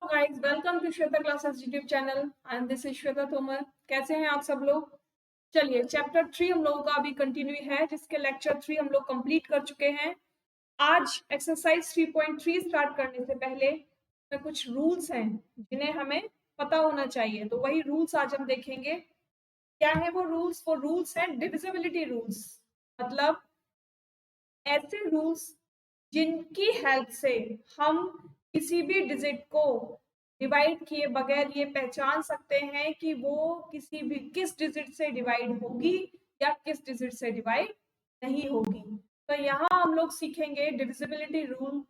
Guys, welcome to Shweta classes YouTube channel and this is Shweta Tomar. कैसे हैं आप सब लोग? चलिए, चैप्टर 3 हम लोगों का अभी कंटिन्यू है, जिसके लेक्चर 3 हम लोग कंप्लीट कर चुके हैं। आज एक्सरसाइज 3.3 स्टार्ट करने से पहले कुछ रूल्स हैं जिन्हें हमें पता होना चाहिए, तो वही रूल्स आज हम देखेंगे। क्या है वो रूल्स? वो रूल्स हैं डिविजिबिलिटी रूल्स, मतलब ऐसे रूल्स जिनकी हेल्प से हम किसी भी डिजिट को डिवाइड किए बगैर ये पहचान सकते हैं कि वो किसी भी किस डिजिट से डिवाइड होगी या किस डिजिट से डिवाइड नहीं होगी। तो यहाँ हम लोग सीखेंगे डिविजिबिलिटी रूल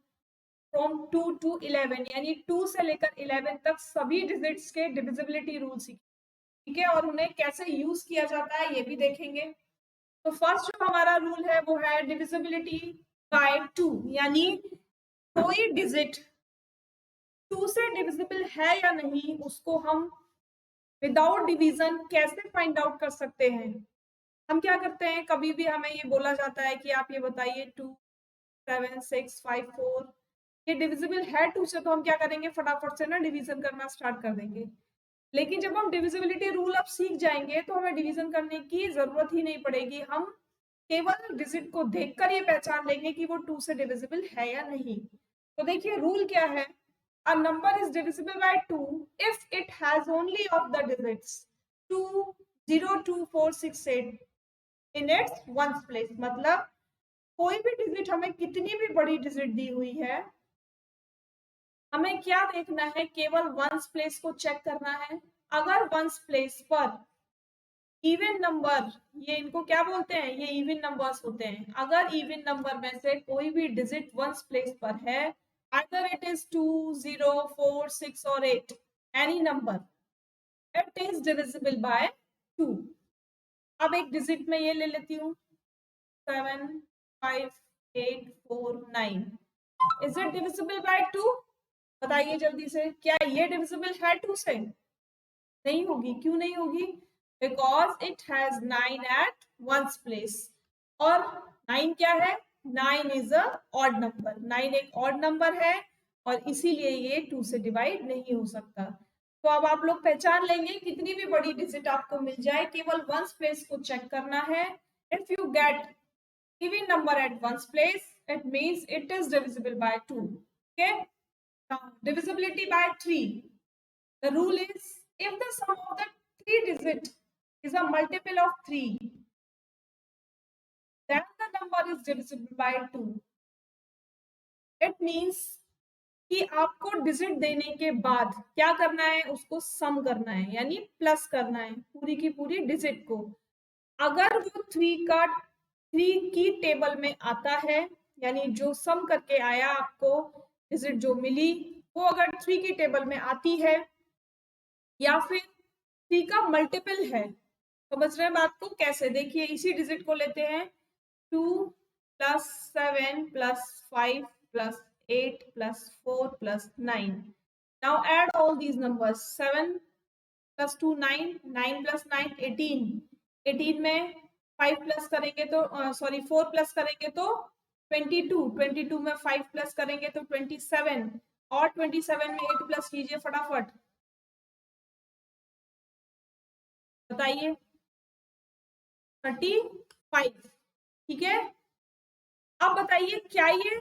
फ्रॉम 2 to 11, यानी 2 से लेकर 11 तक सभी डिजिट्स के डिविजिबिलिटी रूल सीखेंगे, ठीक है, और उन्हें कैसे यूज किया जाता है ये भी देखेंगे। तो फर्स्ट जो हमारा रूल है वो है डिविजिबिलिटी बाय 2, यानी कोई डिजिट 2 से डिविजिबल है या नहीं उसको हम विदाउट डिवीजन कैसे फाइंड आउट कर सकते हैं। हम क्या करते हैं, कभी भी हमें ये बोला जाता है कि आप ये बताइए 2 7 6 5 4 ये डिविजिबल है 2 से, तो हम क्या करेंगे, फटाफट से ना डिवीजन करना स्टार्ट कर देंगे। लेकिन जब हम डिविजिबिलिटी रूल अब सीख जाएंगे तो हमें डिवीजन करने की जरूरत ही नहीं पड़ेगी, हम केवल डिजिट को देखकर ये पहचान लेंगे कि वो 2 से डिविजिबल है या नहीं। तो देखिए रूल क्या है, a number is divisible by 2 if it has only of the digits 2 0 2 4 6 8 in its ones place। मतलब कोई भी डिजिट, हमें कितनी भी बड़ी डिजिट दी हुई है, हमें क्या देखना है, केवल वंस प्लेस को चेक करना है। अगर वंस प्लेस पर इवन नंबर, ये इनको क्या बोलते हैं, ये इवन नंबर्स होते हैं, अगर इवन नंबर में से कोई भी डिजिट वंस प्लेस पर है, either it is 2 0 4 6 or 8, any number, it is divisible by 2। अब एक डिजिट में ये ले लेती हूँ 7 5 8 4 9, इज इट डिविजिबल बाय 2? बताइए जल्दी से, क्या ये डिविजिबल है 2 से? नहीं होगी। क्यों नहीं होगी? Because it has 9 at ones place, और 9 क्या है, 9 इज अ ऑड नंबर, 9 एक ऑड नंबर है और इसीलिए ये 2 से डिवाइड नहीं हो सकता। तो अब आप लोग पहचान लेंगे, कितनी भी बड़ी डिजिट आपको मिल जाए, केवल वंस प्लेस को चेक करना है। If you get even number at ones place, it means it is divisible by 2। Okay, now divisibility by 3, the rule is if the sum of the three digit is a multiple of 3, then the number is divisible by 2। It means कि आपको digit देने के बाद क्या करना है, उसको सम करना है, यानी प्लस करना है पूरी की पूरी डिजिट को। अगर वो 3 की टेबल में आता है, यानी जो सम करके आया आपको डिजिट जो मिली, वो अगर 3 की टेबल में आती है या फिर 3 का मल्टीपल है, समझ रहे हैं बात को? कैसे, देखिए इसी डिजिट को लेते हैं 2 plus 7 plus 5 plus 8 plus 4 plus 9। Now add all these numbers, 7 plus 2 9, 9 plus 9 18, 18 में 5 प्लस करेंगे तो 4 प्लस करेंगे तो 22, 22 में 5 प्लस करेंगे तो 27, और 27 में 8 प्लस कीजिए फटाफट, बताइए 35। ठीक है, अब बताइए क्या ये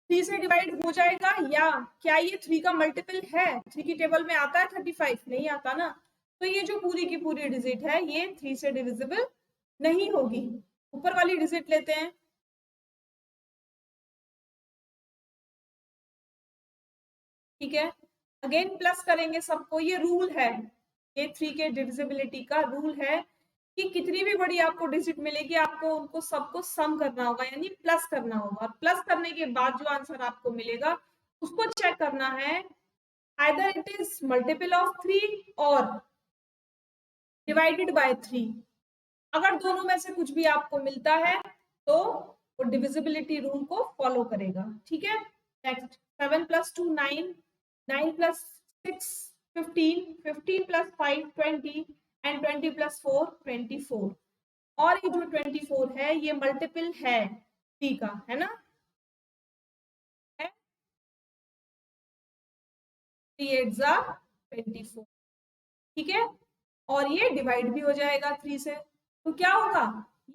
3 से डिवाइड हो जाएगा, या क्या ये 3 का मल्टीपल है? 3 की टेबल में आता है 35? नहीं आता ना। तो ये जो पूरी की पूरी डिजिट है ये 3 से डिविजिबल नहीं होगी। ऊपर वाली डिजिट लेते हैं, ठीक है, अगेन प्लस करेंगे सबको। ये रूल है, ये 3 के डिविजिबिलिटी का रूल है कि कितनी भी बड़ी आपको डिजिट मिलेगी, आपको उनको सबको सम करना होगा, यानी प्लस करना होगा, और प्लस करने के बाद जो आंसर आपको मिलेगा उसको चेक करना है, either it is multiple of 3 or divided by 3। अगर दोनों में से कुछ भी आपको मिलता है तो वो डिविजिबिलिटी रूल को फॉलो करेगा। ठीक है, next 7 plus 2 9, 9 plus 6 15, 15 plus 5 20 and 20 plus 4 24। और ये जो 24 है ये मल्टीपल है 3 का, है ना? है? 3 8 जा 24, ठीक है। और ये डिवाइड भी हो जाएगा 3 से, तो क्या होगा,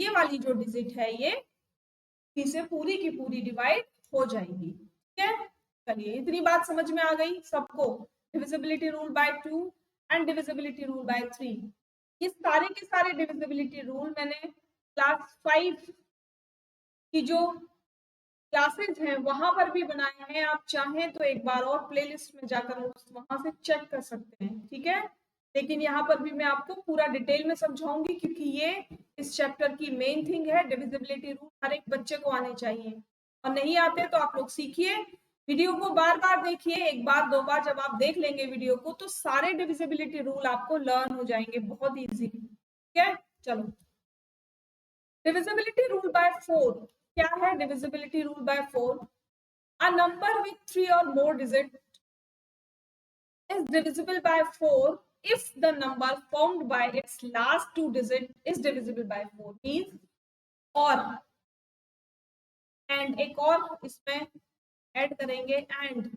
ये वाली जो डिजिट है ये 3 से पूरी की पूरी डिवाइड हो जाएगी, ठीक है। चलिए इतनी बात समझ में आ गई सबको, divisibility rule by 2 and divisibility rule by 3। ये सारे के सारे डिविजिबिलिटी रूल मैंने क्लास 5 की जो क्लासेज हैं वहां पर भी बनाए हैं, आप चाहें तो एक बार और प्लेलिस्ट में जाकर वहां से चेक कर सकते हैं, ठीक है। लेकिन यहाँ पर भी मैं आपको पूरा डिटेल में समझाऊंगी, क्योंकि ये इस चैप्टर की मेन थिंग है। डिविजिबिलिटी रूल हर एक बच्चे को आने चाहिए, और नहीं आते तो आप लोग सीखिए, वीडियो को बार बार देखिए, एक बार दो बार जब आप देख लेंगे वीडियो को तो सारे डिविजिबिलिटी रूल आपको लर्न हो जाएंगे बहुत ईजी, ठीक है। चलो, डिविजिबिलिटी रूल बाय 4 क्या है? Divisibility rule by 4, a number with 3 or more digits is divisible by 4 if the number formed by its last 2 digits is divisible by 4, means और एंड एक और इसमें ऐड करेंगे, and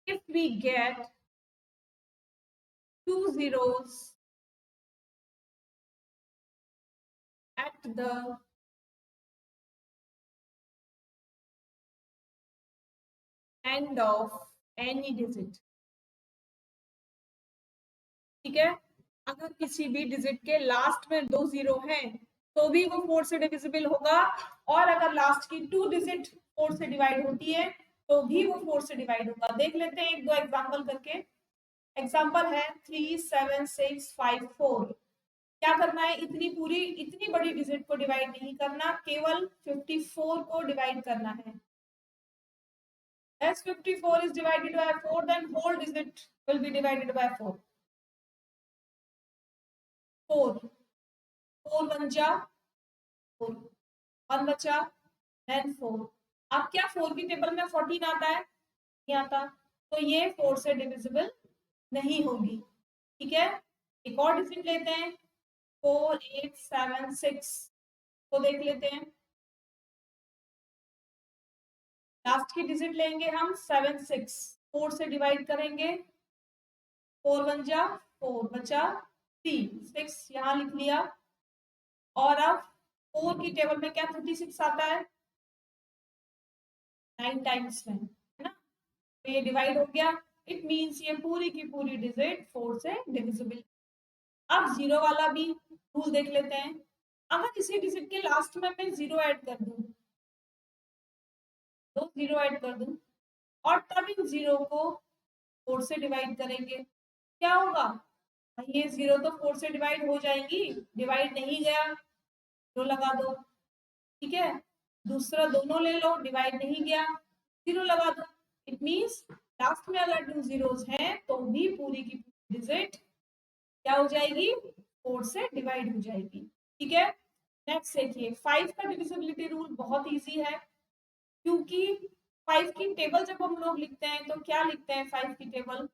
if we get 2 zeros at the end of any digit, ठीक है। अगर किसी भी डिजिट के लास्ट में 2 जीरो हैं तो भी वो 4 से डिविजिबल होगा, और अगर लास्ट की 2 डिजिट 4 से डिवाइड होती है तो भी वो 4 से डिवाइड होगा। देख लेते हैं एक दो एग्जांपल करके। एग्जांपल है 3 7 6 5 4। क्या करना है, इतनी बड़ी डिजिट को डिवाइड नहीं करना, केवल 54 को डिवाइड करना है। As 54 is divided by 4, then whole digit will be divided by 4. 4 1 जा 4, 1 बचा, then 4। अब क्या 4 की टेबल में 14 आता है? नहीं आता, तो ये 4 से डिविजिबल नहीं होगी, ठीक है। एक और डिजिट लेते हैं 4 8 7 6 तो देख लेते हैं। लास्ट की डिजिट लेंगे हम 7 6, 4 से डिवाइड करेंगे, 4 1 जा 4 बचा 3 6 यहाँ लिख लिया। और अब 4 की टेबल में क्या 36 आता है? 9 टाइम्स में, है ना। तो ये डिवाइड हो गया, इट मींस ये पूरी की पूरी डिजिट 4 से डिविजिबल। अब जीरो वाला भी रूल देख लेते हैं। अगर किसी डिजिट के लास्ट में मैं जीरो ऐड कर दूं, तो जीरो ऐड कर दूं और तब इन जीरो को 4 से डिवाइड करेंगे, क्या होगा? ये जीरो तो 4 से डिवाइड हो जाएंगी, डिवाइड नहीं गया जीरो लगा दो, ठीक है। दूसरा दोनों ले लो, डिवाइड नहीं गया जीरो लगा दो। इट मींस लास्ट में अगर 2 जीरोस हैं तो भी पूरी की पूरी डिजिट क्या हो जाएगी? 4 से डिवाइड हो जाएगी, ठीक है। नेक्स्ट देखिए 5 का डिविजिबिलिटी रूल बहुत इजी है, क्योंकि 5 की टेबल जब हम लोग लिखते हैं तो क्या लिखते हैं? 5 की टेबल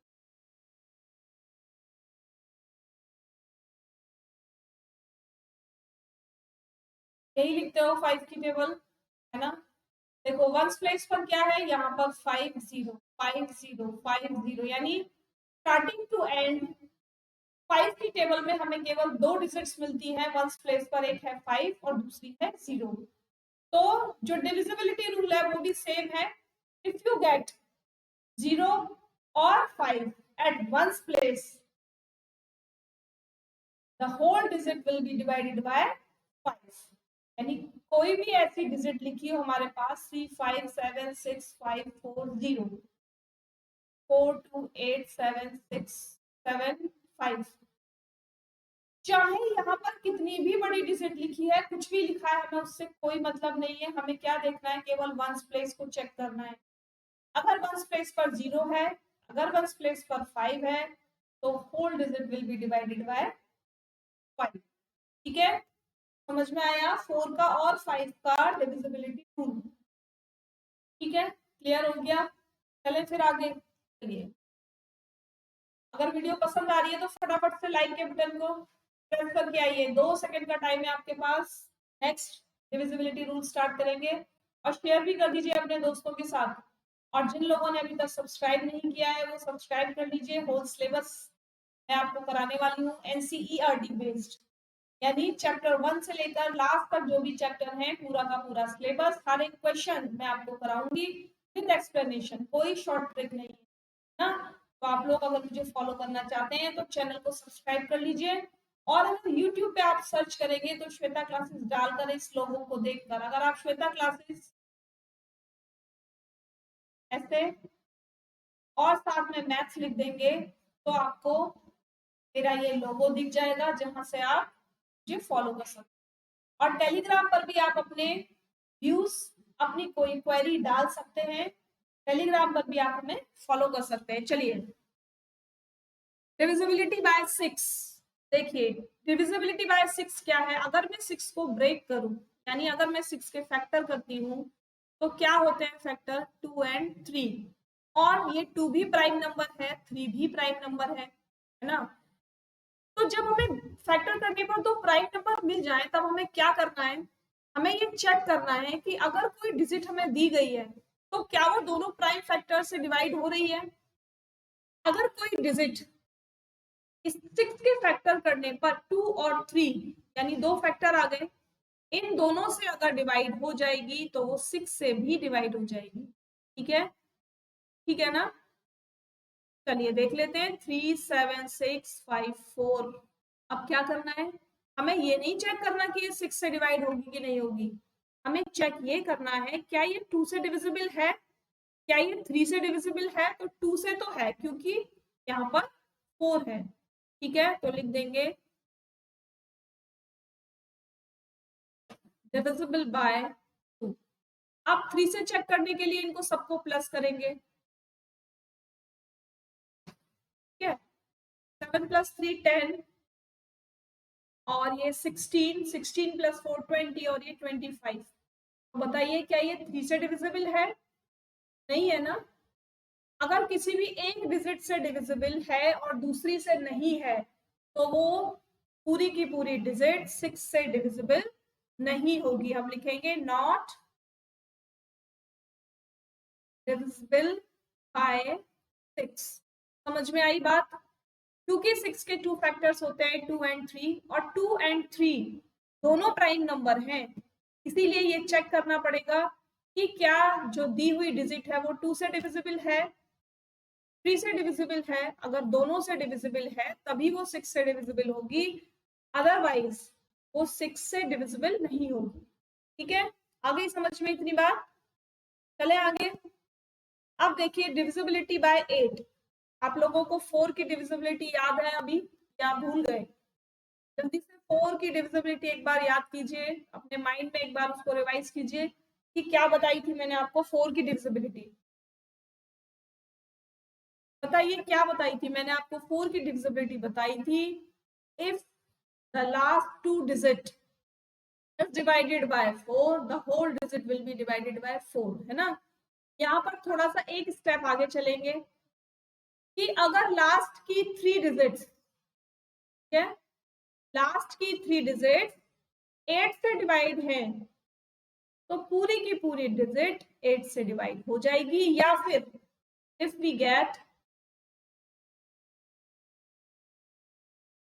यही लिखते हो, 5 की टेबल, है ना। देखो वंस प्लेस पर क्या है, यहाँ पर 5 0 5 0 5 0, यानी स्टार्टिंग टू एंड 5 की टेबल में हमें केवल 2 डिजिट्स मिलती हैं वंस प्लेस पर, एक है 5 और दूसरी है 0। तो जो डिविजिबिलिटी रूल है वो भी सेम है। इफ यू गेट 0 और 5 at ones place, the whole digit will be divided by 5। यानी कोई भी ऐसी डिजिट लिखी हो हमारे पास 3 5 7 6 5 4 0 4 2 8 7 6 7 5, चाहे यहाँ पर कितनी भी बड़ी डिजिट लिखी है, कुछ भी लिखा है, हमें उससे कोई मतलब नहीं है। हमें क्या देखना है? केवल वंस प्लेस को चेक करना है। अगर वंस प्लेस पर 0 है, अगर वंस प्लेस पर 5 है, तो whole digit will be divided by 5, ठीक है। समझ में आया 4 का और 5 का डिविजिबिलिटी रूल, ठीक है, क्लियर हो गया। चलें फिर आगे। चलिए, अगर वीडियो पसंद आ रही है तो फटाफट से लाइक के बटन को प्रेस करके आइए, 2 सेकंड का टाइम है आपके पास। नेक्स्ट डिविजिबिलिटी रूल स्टार्ट करेंगे, और शेयर भी कर दीजिए अपने दोस्तों के साथ। और जिन लोगों ने अभी तक सब्सक्राइब नहीं किया है वो सब्सक्राइब कर लीजिए। होल सिलेबस मैं आपको कराने वाली हूँ एनसीईआरटी बेस्ड, यानी चैप्टर 1 से लेकर लास्ट तक जो भी चैप्टर है पूरा का पूरा सिलेबस, हर एक क्वेश्चन मैं आपको कराऊंगी विद एक्सप्लेनेशन, कोई शॉर्ट ट्रिक नहीं है ना। तो आप लोग अगर मुझे फॉलो करना चाहते हैं तो चैनल को सब्सक्राइब कर लीजिए। और अगर YouTube पे आप सर्च करेंगे तो श्वेता क्लासेस डालकर इस लोगों को देखकर, अगर आप श्वेता क्लासेस ऐसे और साथ में मैथ्स लिख देंगे तो आपको मेरा ये लोगो दिख जाएगा जहां से आप मुझे फॉलो कर सकते हैं। और टेलीग्राम पर भी आप अपने व्यूज, अपनी कोई क्वेरी डाल सकते हैं, टेलीग्राम पर भी आप हमें फॉलो कर सकते हैं। चलिए, डिविजिबिलिटी बाय 6 देखिए, डिविजिबिलिटी बाय 6 क्या है। अगर मैं 6 को ब्रेक करूं, यानी अगर मैं 6 के फैक्टर करती हूँ तो क्या होते हैं फैक्टर 2 एंड 3, और ये 2 भी प्राइम नंबर है, 3 भी प्राइम नंबर है ना। तो जब हमें फैक्टर करने पर दो प्राइम नंबर मिल जाए तब हमें क्या करना है, हमें ये चेक करना है कि अगर कोई डिजिट हमें दी गई है तो क्या वो दोनों प्राइम फैक्टर से डिवाइड हो रही है। अगर कोई डिजिट इस 6 के फैक्टर करने पर 2 और 3 यानी दो फैक्टर आ गए, इन दोनों से अगर डिवाइड हो जाएगी तो वो 6 से भी डिवाइड हो जाएगी। ठीक है, ठीक है ना। चलिए देख लेते हैं 3 7 6 5 4। अब क्या करना है, हमें ये नहीं चेक करना कि ये 6 से डिवाइड होगी कि नहीं होगी, हमें चेक ये करना है क्या ये 2 से डिविजिबल है, क्या ये 3 से डिविजिबल है। तो 2 से तो है क्योंकि यहाँ पर 4 है। ठीक है, तो लिख देंगे डिविजिबल बाय 2। अब 3 से चेक करने के लिए इनको सबको प्लस करेंगे। ठीक है, 7 + 3 10, और ये 16, 16 + 4 20, और ये 25। तो बताइए क्या ये 3 से डिविजिबल है, नहीं है ना। अगर किसी भी एक डिजिट से डिविजिबल है और दूसरी से नहीं है तो वो पूरी की पूरी डिजिट 6 से डिविजिबल नहीं होगी। हम लिखेंगे नॉट डिविजिबल बाय 6। समझ में आई बात, क्योंकि 6 के 2 फैक्टर्स होते हैं 2 एंड 3, और 2 एंड 3 दोनों प्राइम नंबर हैं, इसीलिए ये चेक करना पड़ेगा कि क्या जो दी हुई डिजिट है वो 2 से डिविजिबल है, 3 से डिविजिबल है। अगर दोनों से डिविजिबल है तभी वो 6 से डिविजिबल होगी, अदरवाइज वो 6 से डिविजिबल नहीं होगी। ठीक है, आ गई समझ में इतनी बात। चले आगे। अब देखिए डिविजिबिलिटी बाय 8। आप लोगों को 4 की डिविजिबिलिटी याद है अभी या भूल गए? जल्दी से 4 की डिविजिबिलिटी एक बार याद कीजिए, अपने माइंड में एक बार उसको रिवाइज कीजिए कि क्या बताई थी मैंने आपको 4 की डिविजिबिलिटी। बताइए क्या बताई थी मैंने आपको 4 की डिविजिबिलिटी बताई थी, if the last 2 digit is divided by 4 the whole digit will be divided by 4, है ना। यहाँ पर थोड़ा सा एक स्टेप आगे चलेंगे कि अगर लास्ट की 3 डिजिट्स, ठीक है, लास्ट की 3 डिजिट्स 8 से डिवाइड हैं तो पूरी की पूरी डिजिट 8 से डिवाइड हो जाएगी, या फिर if we get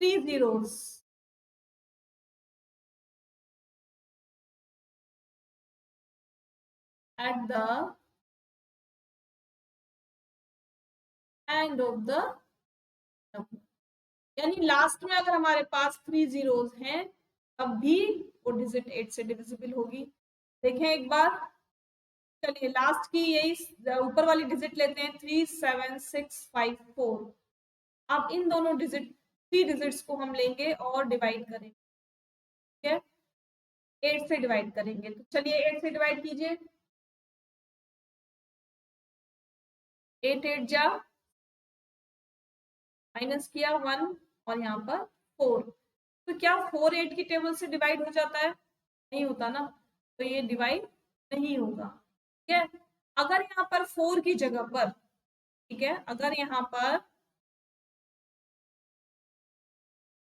3 zeros at the end of the number, यानी लास्ट में अगर हमारे पास 3 zeros हैं तब भी वो डिजिट 8 से डिविजिबल होगी। देखें एक बार, चलिए लास्ट की यही ऊपर वाली डिजिट लेते हैं 3 7 6 5 4। अब इन दोनों डिजिट 3 डिजिट्स को हम लेंगे और डिवाइड करेंगे। ठीक है, 8 से डिवाइड करेंगे, तो चलिए 8 से डिवाइड कीजिए। 8 8 जा माइनस किया 1, और यहाँ पर 4। तो क्या 4 8 की टेबल से डिवाइड हो जाता है? नहीं होता ना, तो ये डिवाइड नहीं होगा। ठीक है, अगर यहाँ पर 4 की जगह पर, ठीक है, अगर यहाँ पर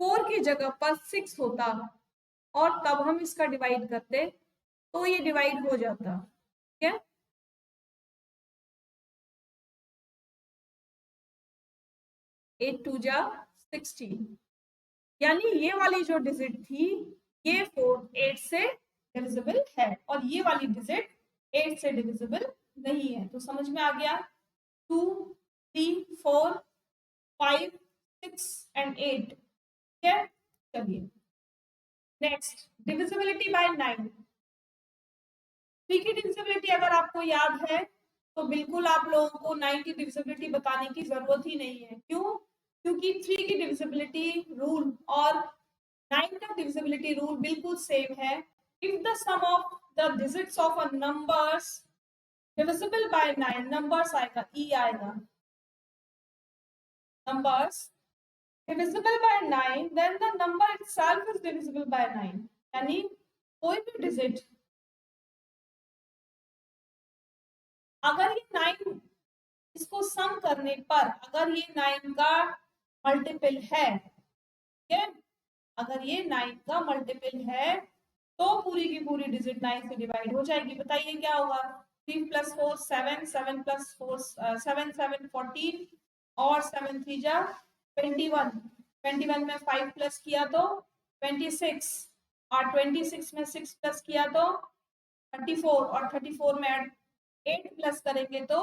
4 की जगह पर 6 होता और तब हम इसका डिवाइड करते तो ये डिवाइड हो जाता। ठीक है, 8 2 जा 16, यानी ये वाली जो डिजिट थी ये 8 से डिविजिबल है और ये वाली डिजिट 8 से डिविजिबल नहीं है। तो समझ में आ गया, 2 3 4 5 6 एंड 8। ठीक है, चलिए नेक्स्ट, डिविजिबिलिटी बाय 9। 3 की डिविजिबिलिटी अगर आपको याद है तो बिल्कुल आप लोगों को 9 की डिविजिबिलिटी बताने की जरूरत ही नहीं है। क्यों? क्योंकि 3 की डिविजिबिलिटी रूल और 9 का डिविजिबिलिटी रूल बिल्कुल सेम है। If the sum of the digits of a numbers divisible by 9, numbers आएगा ई आएगा, numbers divisible by 9, then the number itself is divisible by 9। यानी कोई भी डिजिट अगर ये 9 इसको सम करने पर अगर ये 9 का मल्टीपल है, ठीक है, अगर ये 9 का मल्टीपल है तो पूरी की पूरी डिजिट 9 से डिवाइड हो जाएगी। बताइए क्या होगा? 3 + 4 7, 7 + 4 7 7 14 और 7 3 जा 21, 21 में 5 प्लस किया तो 26 और 26 में 6 प्लस किया तो 34 और 34 में 8 प्लस करेंगे तो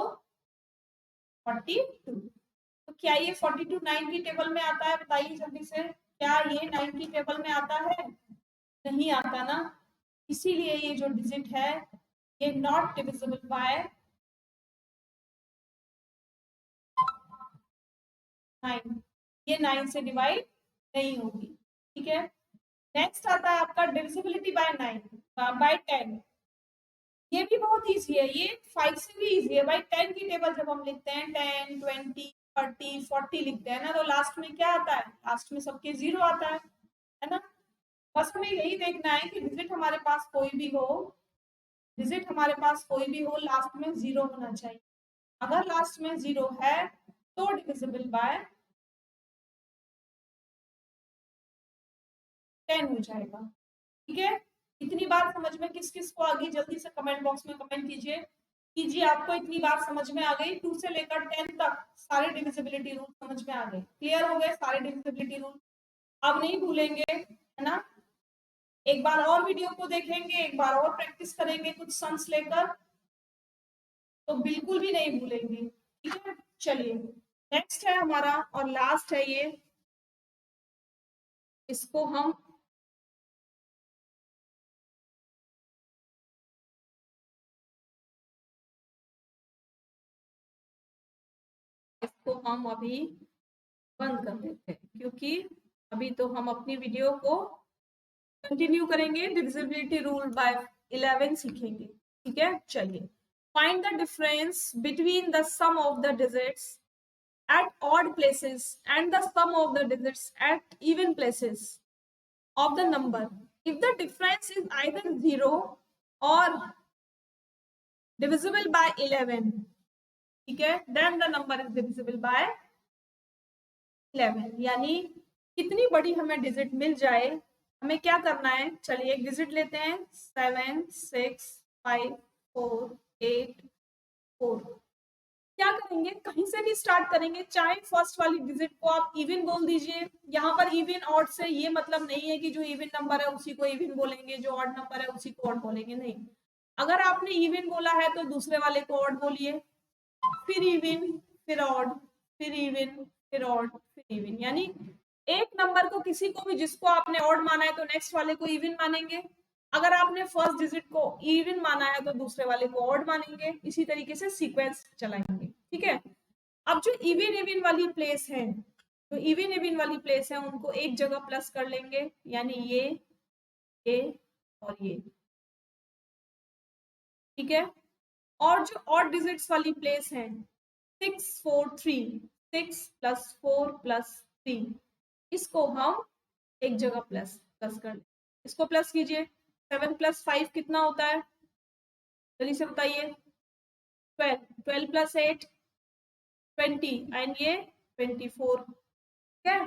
42। तो क्या ये 42 9 की टेबल में आता है? बताइए जल्दी से, क्या ये 9 की टेबल में आता है? नहीं आता ना, इसीलिए ये जो डिजिट है ये नॉट डिविजिबल बाय 9, ये 9 से डिवाइड नहीं होगी। ठीक है, नेक्स्ट आता है आपका डिविजिबिलिटी बाय 9 बाय 10। ये भी बहुत इजी है, ये 5 से भी इजी है भाई। 10 की टेबल जब हम लिखते हैं 10 20 30 40 लिखते हैं ना, तो लास्ट में क्या आता है? लास्ट में सबके 0 आता है ना। बस हमें यही देखना है कि डिजिट हमारे पास कोई भी हो, डिजिट हमारे पास कोई भी हो, लास्ट में 0 होना चाहिए। अगर लास्ट में 0 है तो डिविजिबल बाय 10 हो जाएगा। ठीक है, इतनी बात समझ में किस किस को आ गई? जल्दी से कमेंट बॉक्स में कमेंट कीजिए आपको इतनी बात समझ में आ गई? 2 से लेकर 10 तक सारे डिविजिबिलिटी रूल समझ में आ गए, क्लियर हो गए सारे डिविजिबिलिटी रूल? अब नहीं भूलेंगे, है ना। एक बार और वीडियो को देखेंगे, एक बार और प्रैक्टिस करेंगे कुछ सम्स लेकर, तो बिल्कुल भी नहीं भूलेंगे। ठीक है, चलिए नेक्स्ट है हमारा और लास्ट है ये, इसको हम अभी बंद कर देते हैं, क्योंकि अभी तो हम अपनी वीडियो को कंटिन्यू करेंगे, डिविजिबिलिटी रूल बाय 11 सीखेंगे। ठीक है, चलिए find the difference between the sum of the digits at odd places and the sum of the digits at even places of the number if the difference is either 0 or divisible by 11। ठीक है, then the number is divisible by 11। यानी कितनी बड़ी हमें digit मिल जाए, हमें क्या करना है? चलिए एक डिजिट लेते हैं, 7 6 5 4 8 4। क्या करेंगे? कहीं से भी स्टार्ट करेंगे, चाहे फर्स्ट वाली डिजिट को आप इवन बोल दीजिए। यहाँ पर इवन ऑड से ये मतलब नहीं है कि जो इवन नंबर है उसी को इवन बोलेंगे, जो ऑड नंबर है उसी को ऑड बोलेंगे, नहीं। अगर आपने इवन बोला है तो दूसरे वाले को ऑड बोलिए, फिर इवन, फिर ऑड, फिर इवन, फिर ऑड, फिर इवन। यानी एक नंबर को किसी को भी जिसको आपने ऑड माना है तो नेक्स्ट वाले को इवन मानेंगे, अगर आपने फर्स्ट डिजिट को इवन माना है तो दूसरे वाले को ऑड मानेंगे। इसी तरीके से सीक्वेंस चलाएंगे। ठीक है, अब जो इवन इवन वाली प्लेस है, तो इवन इवन वाली प्लेस है उनको एक जगह प्लस कर लेंगे, यानी ये और ये। ठीक है, और जो ऑड डिजिट्स वाली प्लेस है 6 4 3, 6 + 4 + 3, इसको हम एक जगह प्लस कर लें। इसको प्लस कीजिए, 7 + 5 कितना होता है? जल्दी से बताइए। 12, 12 + 8 20 एंड ये 24। ठीक है,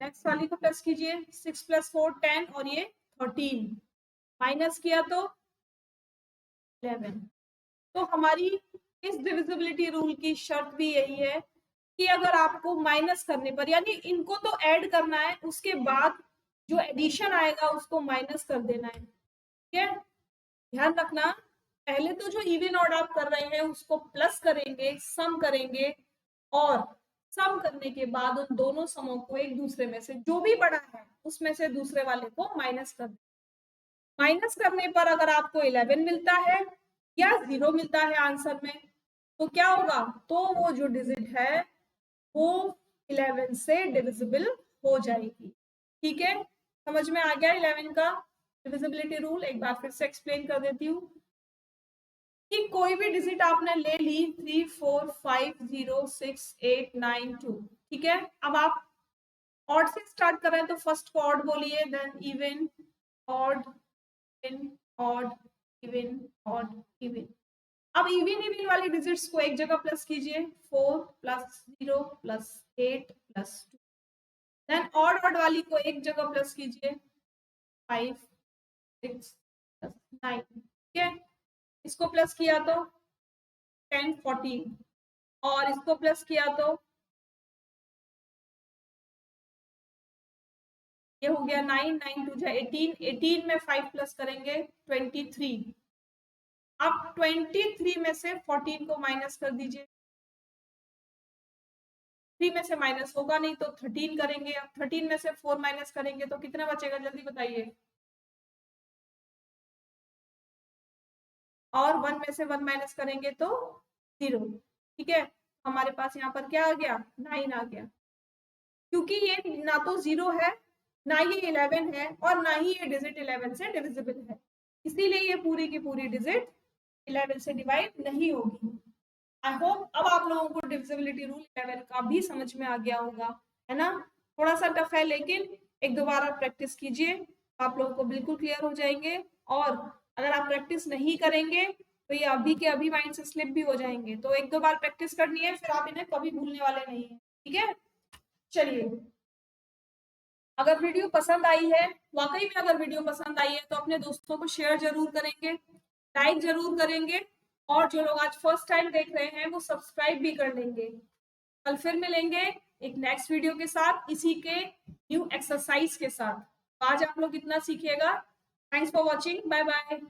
नेक्स्ट वाली को प्लस कीजिए, 6 + 4 10 और ये 13, माइनस किया तो 11। तो हमारी इस डिविजिबिलिटी रूल की शर्त भी यही है कि अगर आपको माइनस करने पर, यानी इनको तो ऐड करना है, उसके बाद जो एडिशन आएगा उसको माइनस कर देना है। ठीक है, ध्यान रखना, पहले तो जो इवन ऑड आप कर रहे हैं उसको प्लस करेंगे, सम करेंगे, और सम करने के बाद उन दोनों समों को एक दूसरे में से जो भी बड़ा है उसमें से दूसरे वाले को माइनस कर दें। माइनस करने पर अगर आपको 11 मिलता है या 0 मिलता है आंसर में, तो क्या होगा, तो वो जो डिजिट है वो 11 से डिविजिबल हो जाएगी। ठीक है, समझ में आ गया 11 का डिविजिबिलिटी रूल? एक बार फिर से एक्सप्लेन कर देती हूँ कि कोई भी डिजिट आपने ले ली 3 4 5 0 6 8 9 2, ठीक है, अब आप ऑड से स्टार्ट कर रहे हैं तो फर्स्ट को ऑड बोलिए, then even, odd, even, odd, even, odd, even. अब इवन इवन वाली डिजिट्स को एक जगह प्लस कीजिए, 4 plus 0 plus 8 plus 2। Then odd odd वाली को एक जगह प्लस कीजिए, 5 6 प्लस 9। ठीक है, इसको प्लस किया तो 10 14, और इसको प्लस किया तो ये हो गया 9 9 2 18, 18 में 5 प्लस करेंगे 23। अब 23 में से 14 को माइनस कर दीजिए, 3 में से माइनस होगा नहीं तो 13 करेंगे। अब 13 में से 4 माइनस करेंगे तो कितना बचेगा, जल्दी बताइए। और 1 में से 1 माइनस करेंगे तो 0। ठीक है, हमारे पास यहाँ पर क्या आ गया, 9 आ गया, क्योंकि ये ना तो 0 है, ना ये 11 है, और ना ही ये डिजिट 11 से डिविजिबल है, इसीलिए ये पूरी की पूरी डिजिट 11 से डिवाइड नहीं होगी। आई होप अब आप लोगों को डिविजिबिलिटी रूल 11 का भी समझ में आ गया होगा, है ना? थोड़ा सा टफ है, लेकिन एक दो बार आप प्रैक्टिस कीजिए, आप लोगों को बिल्कुल क्लियर हो जाएंगे। और अगर आप प्रैक्टिस नहीं करेंगे तो ये अभी के अभी माइंड से स्लिप भी हो जाएंगे, तो एक दो बार प्रैक्टिस करनी है, फिर आप इन्हें कभी भूलने वाले नहीं है। ठीक है, चलिए, अगर वीडियो पसंद आई है, वाकई में अगर वीडियो पसंद आई है तो अपने दोस्तों को शेयर जरूर करेंगे, लाइक जरूर करेंगे, और जो लोग आज फर्स्ट टाइम देख रहे हैं वो सब्सक्राइब भी कर लेंगे। कल फिर मिलेंगे एक नेक्स्ट वीडियो के साथ, इसी के न्यू एक्सरसाइज के साथ। आज आप लोग इतना सीखिएगा। Thanks for watching, bye bye.